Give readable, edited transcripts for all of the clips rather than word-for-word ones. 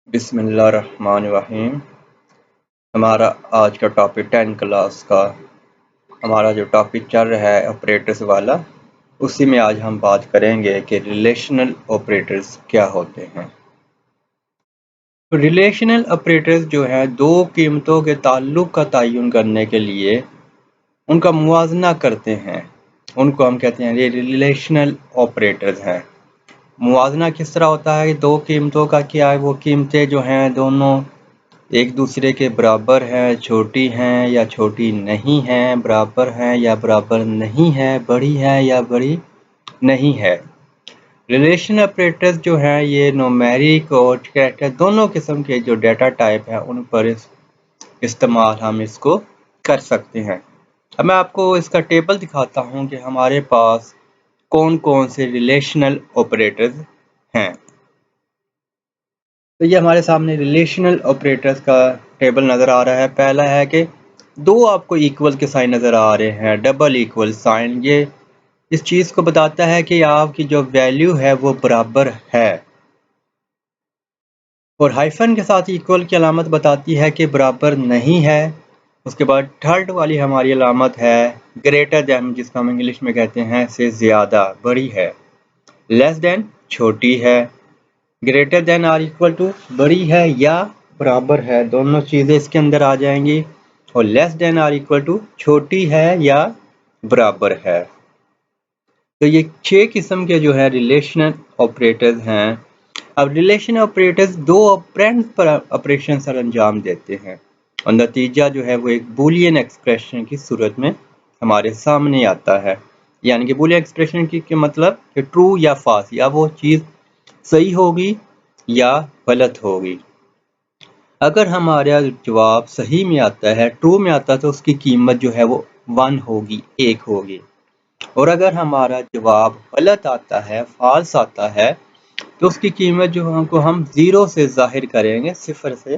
بسم اللہ الرحمن الرحیم۔ ہمارا آج کا ٹاپک 10 کلاس کا ہمارا جو ٹاپک چل رہا ہے آپریٹرز والا، اسی میں آج ہم بات کریں گے کہ ریلیشنل آپریٹرز کیا ہوتے ہیں۔ ریلیشنل آپریٹرز جو ہیں دو قیمتوں کے تعلق کا تعین کرنے کے لیے ان کا موازنہ کرتے ہیں، ان کو ہم کہتے ہیں یہ ریلیشنل آپریٹرز ہیں۔ موازنہ کس طرح ہوتا ہے؟ دو قیمتوں کا کیا ہے؟ وہ قیمتیں جو ہیں دونوں ایک دوسرے کے برابر ہیں، چھوٹی ہیں یا چھوٹی نہیں ہیں، برابر ہیں یا برابر نہیں ہے، بڑی ہے یا بڑی نہیں ہے۔ ریلیشن آپریٹرز جو ہیں یہ نومیرک اور کیریکٹر دونوں قسم کے جو ڈیٹا ٹائپ ہیں ان پر استعمال ہم اس کو کر سکتے ہیں۔ اب میں آپ کو اس کا ٹیبل دکھاتا ہوں کہ ہمارے پاس کون کون سے ریلیشنل آپریٹرز ہیں۔ تو یہ ہمارے سامنے ریلیشنل آپریٹرز کا ٹیبل نظر آ رہا ہے۔ پہلا ہے کہ دو آپ کو ایکول کے سائن نظر آ رہے ہیں، ڈبل ایکول سائن، یہ اس چیز کو بتاتا ہے کہ آپ کی جو ویلیو ہے وہ برابر ہے، اور ہائفن کے ساتھ ایکول کی علامت بتاتی ہے کہ برابر نہیں ہے۔ اس کے بعد تھرڈ والی ہماری علامت ہے گریٹر دین، جس کو ہم انگلش میں کہتے ہیں سے زیادہ، بڑی ہے۔ لیس دین چھوٹی ہے۔ Greater than or equal to بڑی ہے یا برابر ہے، دونوں چیزیں اس کے اندر آ جائیں گی۔ اور لیس دین آر ایکول ٹو چھوٹی ہے یا برابر ہے۔ تو یہ 6 قسم کے جو ہے ریلیشنل آپریٹرز ہیں۔ اب ریلیشن آپریٹرز دو آپرینڈ پر آپریشن سر انجام دیتے ہیں، اور نتیجہ جو ہے وہ ایک بولین ایکسپریشن کی صورت میں ہمارے سامنے آتا ہے۔ یعنی کہ بولین ایکسپریشن کی مطلب کہ ٹرو یا فالس، یا وہ چیز صحیح ہوگی یا غلط ہوگی۔ اگر ہمارا جواب صحیح میں آتا ہے، ٹرو میں آتا ہے، تو اس کی قیمت جو ہے وہ 1 ہوگی، 1 ہوگی۔ اور اگر ہمارا جواب غلط آتا ہے، فالس آتا ہے، تو اس کی قیمت جو ہم 0 سے ظاہر کریں گے، 0 سے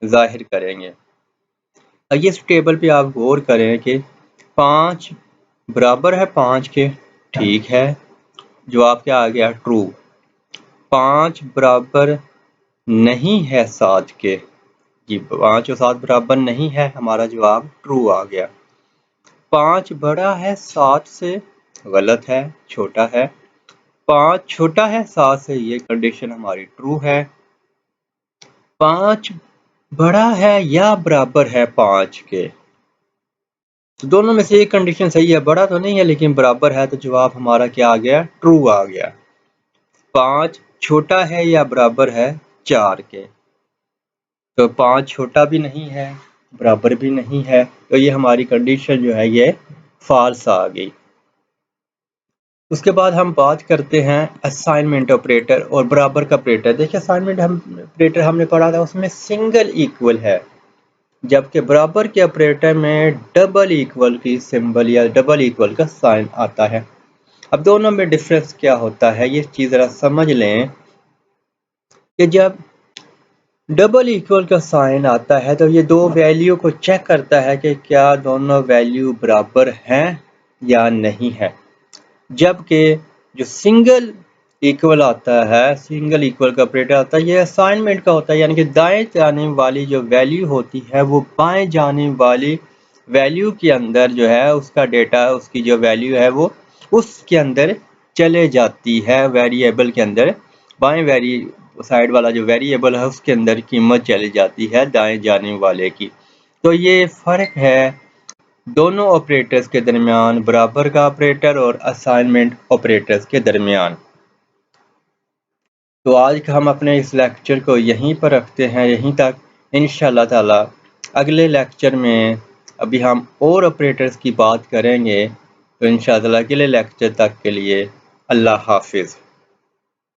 ظاہر کریں گے۔ آئیے اس ٹیبل پہ آپ غور کریں کہ 5 برابر ہے 5 کے، ٹھیک ہے، جواب کیا آ گیا؟ ٹرو۔ 5 برابر نہیں ہے 7 کے، جی 5 اور 7 برابر نہیں ہے، ہمارا جواب ٹرو آ گیا۔ 5 بڑا ہے 7 سے، غلط ہے، چھوٹا ہے۔ 5 چھوٹا ہے 7 سے، یہ کنڈیشن ہماری ٹرو ہے۔ 5 بڑا ہے یا برابر ہے 5 کے، تو دونوں میں سے ایک کنڈیشن صحیح ہے، بڑا تو نہیں ہے لیکن برابر ہے، تو جواب ہمارا کیا آ گیا؟ ٹرو آ گیا۔ 5 چھوٹا ہے یا برابر ہے 4 کے، تو 5 چھوٹا بھی نہیں ہے، برابر بھی نہیں ہے، تو یہ ہماری کنڈیشن جو ہے یہ فالس آ گئی۔ اس کے بعد ہم بات کرتے ہیں اسائنمنٹ آپریٹر اور برابر کا آپریٹر۔ دیکھیں اسائنمنٹ آپریٹر ہم نے پڑھا تھا، اس میں سنگل ایکول ہے، جبکہ برابر کے آپریٹر میں ڈبل ایکول کی سمبل یا ڈبل ایکول کا سائن آتا ہے۔ اب دونوں میں ڈفرنس کیا ہوتا ہے، یہ چیز ذرا سمجھ لیں کہ جب ڈبل ایکول کا سائن آتا ہے تو یہ دو ویلیو کو چیک کرتا ہے کہ کیا دونوں ویلیو برابر ہیں یا نہیں ہے، جبکہ جو سنگل ایکول آتا ہے، سنگل ایکول کا آپریٹر آتا ہے، یہ اسائنمنٹ کا ہوتا ہے، یعنی کہ دائیں جانب والی جو ویلیو ہوتی ہے وہ بائیں جانب والی ویلیو کے اندر جو ہے اس کا ڈیٹا، اس کی جو ویلیو ہے وہ اس کے اندر چلے جاتی ہے، ویریبل کے اندر بائیں سائیڈ والا جو ویریبل ہے اس کے اندر قیمت چلی جاتی ہے دائیں جانب والے کی۔ تو یہ فرق ہے دونوں آپریٹرز کے درمیان، برابر کا آپریٹر اور اسائنمنٹ آپریٹرز کے درمیان۔ تو آج ہم اپنے اس لیکچر کو یہیں پر رکھتے ہیں، یہیں تک۔ انشاءاللہ تعالی اگلے لیکچر میں ابھی ہم اور آپریٹرز کی بات کریں گے، تو انشاءاللہ اگلے لیکچر تک کے لیے اللہ حافظ۔